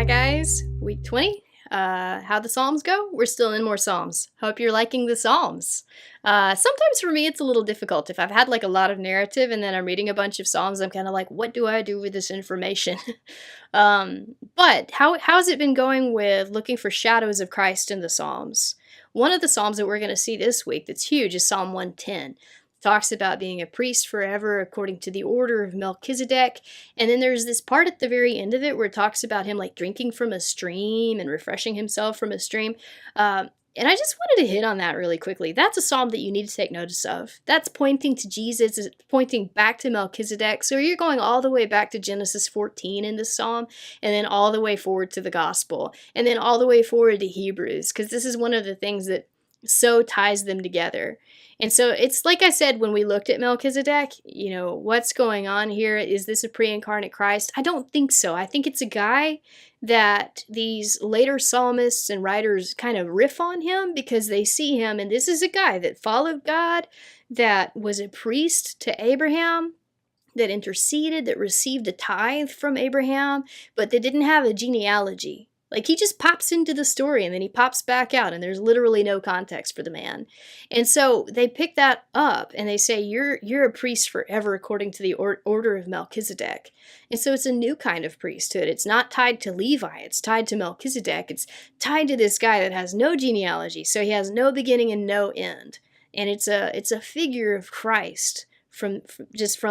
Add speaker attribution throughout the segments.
Speaker 1: guys, week 20. How'd the Psalms go? We're still in more Psalms. Hope you're liking the Psalms. Sometimes for me it's a little difficult. If I've had like a lot of narrative and then I'm reading a bunch of Psalms, I'm kind of like, what do I do with this information? But how's it been going with looking for shadows of Christ in the Psalms? One of the Psalms that we're going to see this week that's huge is Psalm 110. Talks about being a priest forever according to the order of Melchizedek. And then there's this part at the very end of it where it talks about him like drinking from a stream and refreshing himself from a stream. And I just wanted to hit on that really quickly. That's a psalm that you need to take notice of. That's pointing to Jesus, it's pointing back to Melchizedek. So you're going all the way back to Genesis 14 in this psalm, and then all the way forward to the gospel, and then all the way forward to Hebrews, because this is one of the things that so ties them together. And so it's like I said when we looked at Melchizedek, what's going on here? Is this a pre-incarnate Christ? I don't think so. I think it's a guy that these later psalmists and writers kind of riff on him because they see him, and this is a guy that followed God, that was a priest to Abraham, that interceded, that received a tithe from Abraham, but that didn't have a genealogy. Like, he just pops into the story and then he pops back out, and there's literally no context for the man. And so they pick that up and they say, you're a priest forever according to the order of Melchizedek. And so it's a new kind of priesthood. It's not tied to Levi. It's tied to Melchizedek. It's tied to this guy that has no genealogy. So he has no beginning and no end. And it's a figure of Christ from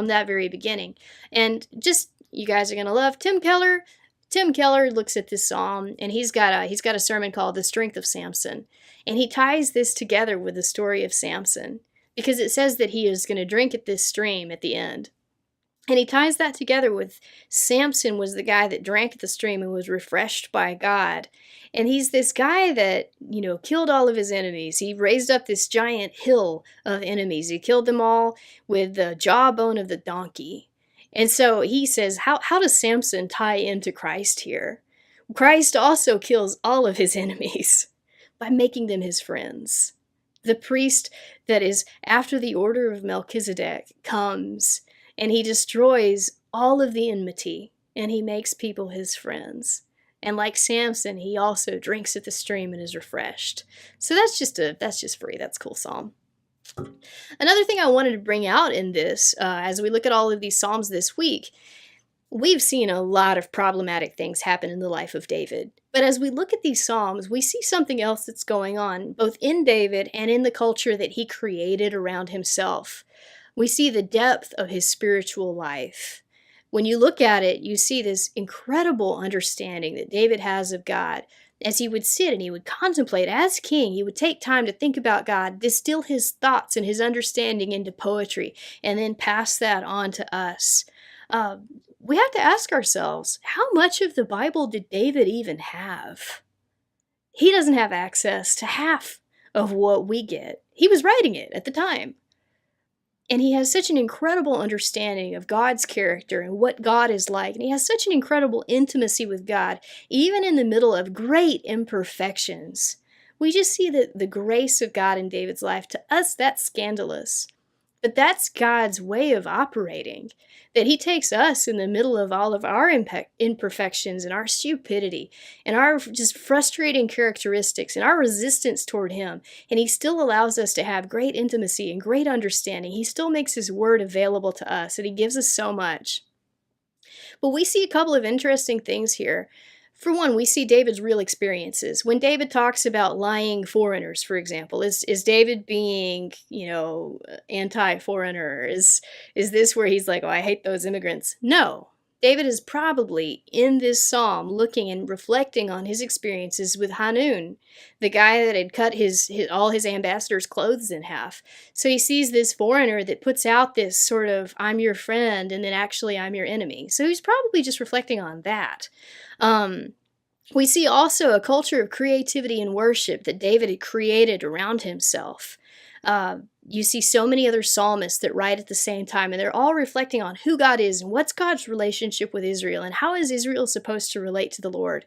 Speaker 1: that very beginning. And just, you guys are going to love Tim Keller. Tim Keller looks at this psalm, and he's got a sermon called The Strength of Samson. And he ties this together with the story of Samson, because it says that he is going to drink at this stream at the end. And he ties that together with Samson was the guy that drank at the stream and was refreshed by God. And he's this guy that, killed all of his enemies. He raised up this giant hill of enemies. He killed them all with the jawbone of the donkey. And so he says, how does Samson tie into Christ here? Christ also kills all of his enemies by making them his friends. The priest that is after the order of Melchizedek comes, and he destroys all of the enmity, and he makes people his friends. And like Samson, he also drinks at the stream and is refreshed. So that's just free. That's a cool psalm. Another thing I wanted to bring out in this, as we look at all of these Psalms this week, we've seen a lot of problematic things happen in the life of David. But as we look at these Psalms, we see something else that's going on, both in David and in the culture that he created around himself. We see the depth of his spiritual life. When you look at it, you see this incredible understanding that David has of God. As he would sit and he would contemplate as king, he would take time to think about God, distill his thoughts and his understanding into poetry, and then pass that on to us. We have to ask ourselves, how much of the Bible did David even have? He doesn't have access to half of what we get. He was writing it at the time. And he has such an incredible understanding of God's character and what God is like. And he has such an incredible intimacy with God, even in the middle of great imperfections. We just see the grace of God in David's life. To us, that's scandalous. But that's God's way of operating, that he takes us in the middle of all of our imperfections and our stupidity and our just frustrating characteristics and our resistance toward him, and he still allows us to have great intimacy and great understanding. He still makes his word available to us, and he gives us so much. But we see a couple of interesting things here. For one, we see David's real experiences. When David talks about lying foreigners, for example, is David being, anti-foreigner? Is this where he's like, oh, I hate those immigrants? No. David is probably in this psalm looking and reflecting on his experiences with Hanun, the guy that had cut all his ambassadors' clothes in half. So he sees this foreigner that puts out this sort of, I'm your friend, and then actually I'm your enemy. So he's probably just reflecting on that. We see also a culture of creativity and worship that David had created around himself. You see so many other psalmists that write at the same time, and they're all reflecting on who God is and what's God's relationship with Israel and how is Israel supposed to relate to the Lord.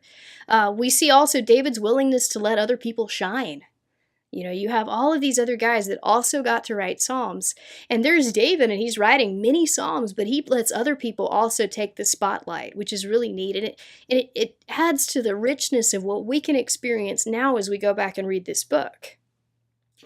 Speaker 1: We see also David's willingness to let other people shine. You know, you have all of these other guys that also got to write Psalms. And there's David, and he's writing many Psalms, but he lets other people also take the spotlight, which is really neat. And it adds to the richness of what we can experience now as we go back and read this book.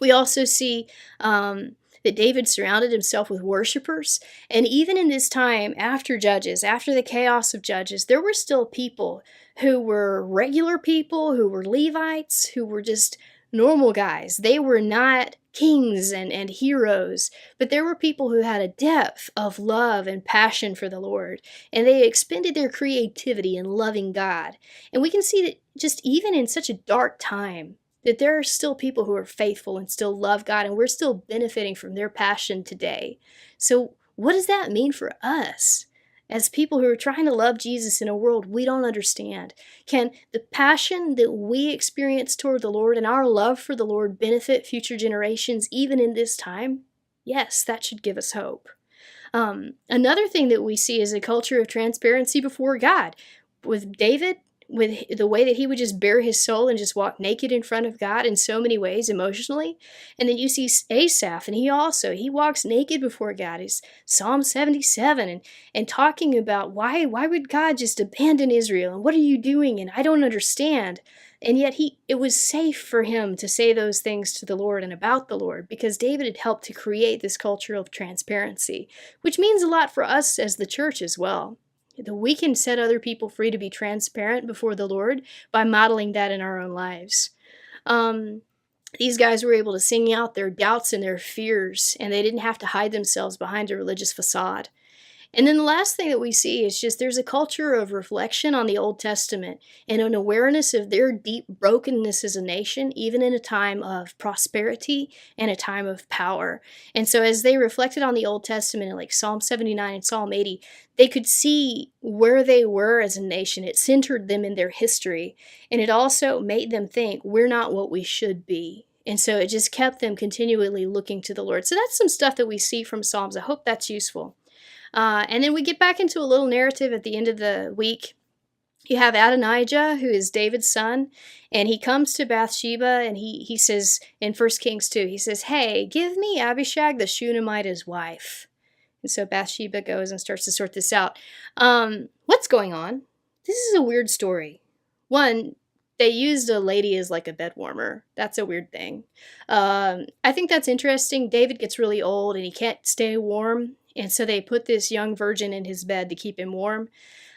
Speaker 1: We also see that David surrounded himself with worshipers. And even in this time after Judges, after the chaos of Judges, there were still people who were regular people, who were Levites, who were just normal guys. They were not kings and heroes, but there were people who had a depth of love and passion for the Lord, and they expended their creativity in loving God. And we can see that just even in such a dark time, that there are still people who are faithful and still love God, and we're still benefiting from their passion today. So, what does that mean for us as people who are trying to love Jesus in a world we don't understand? Can the passion that we experience toward the Lord and our love for the Lord benefit future generations even in this time? Yes, that should give us hope. Another thing that we see is a culture of transparency before God. With David, with the way that he would just bare his soul and just walk naked in front of God in so many ways emotionally. And then you see Asaph, and he walks naked before God. He's Psalm 77 and talking about why would God just abandon Israel, and what are you doing, and I don't understand. And yet it was safe for him to say those things to the Lord and about the Lord, because David had helped to create this culture of transparency, which means a lot for us as the church as well. That we can set other people free to be transparent before the Lord by modeling that in our own lives. These guys were able to sing out their doubts and their fears, and they didn't have to hide themselves behind a religious facade. And then the last thing that we see is just there's a culture of reflection on the Old Testament and an awareness of their deep brokenness as a nation, even in a time of prosperity and a time of power. And so as they reflected on the Old Testament in like Psalm 79 and Psalm 80, they could see where they were as a nation. It centered them in their history, and it also made them think we're not what we should be. And so it just kept them continually looking to the Lord. So that's some stuff that we see from Psalms. I hope that's useful. And then we get back into a little narrative at the end of the week. You have Adonijah, who is David's son, and he comes to Bathsheba, and he says in 1 Kings 2, he says, "Hey, give me Abishag the Shunammite as wife." And so Bathsheba goes and starts to sort this out. What's going on? This is a weird story. One, they used a lady as like a bed warmer. That's a weird thing. I think that's interesting. David gets really old and he can't stay warm. And so they put this young virgin in his bed to keep him warm.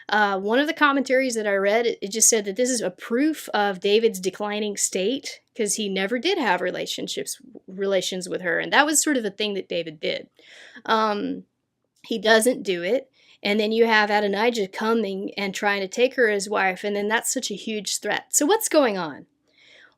Speaker 1: One of the commentaries that I read, it just said that this is a proof of David's declining state because he never did have relations with her. And that was sort of a thing that David did. He doesn't do it. And then you have Adonijah coming and trying to take her as wife, and then that's such a huge threat. So what's going on?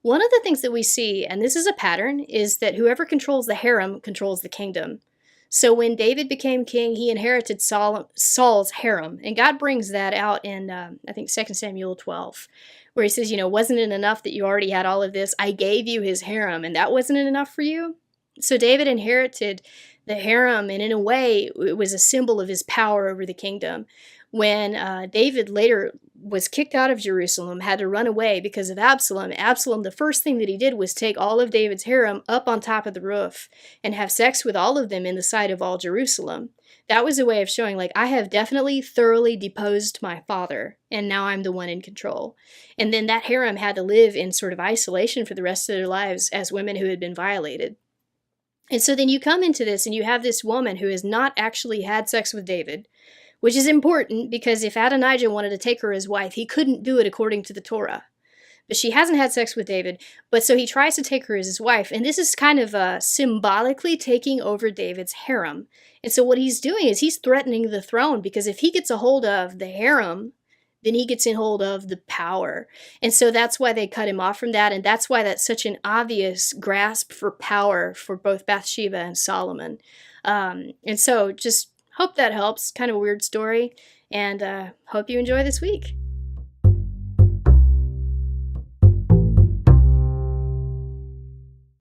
Speaker 1: One of the things that we see, and this is a pattern, is that whoever controls the harem controls the kingdom. So when David became king, he inherited Saul's harem, and God brings that out in, I think, 2 Samuel 12, where he says, wasn't it enough that you already had all of this? I gave you his harem, and that wasn't enough for you? So David inherited the harem, and in a way, it was a symbol of his power over the kingdom. When David later was kicked out of Jerusalem, had to run away because of Absalom, the first thing that he did was take all of David's harem up on top of the roof and have sex with all of them in the sight of all Jerusalem. That was a way of showing, I have definitely thoroughly deposed my father, and now I'm the one in control. And then that harem had to live in sort of isolation for the rest of their lives as women who had been violated. And so then you come into this and you have this woman who has not actually had sex with David, which is important because if Adonijah wanted to take her as wife, he couldn't do it according to the Torah. But she hasn't had sex with David, but so he tries to take her as his wife. And this is kind of symbolically taking over David's harem. And so what he's doing is he's threatening the throne, because if he gets a hold of the harem, then he gets in hold of the power. And so that's why they cut him off from that. And that's why that's such an obvious grasp for power for both Bathsheba and Solomon. And so just hope that helps. Kind of a weird story. And hope you enjoy this week.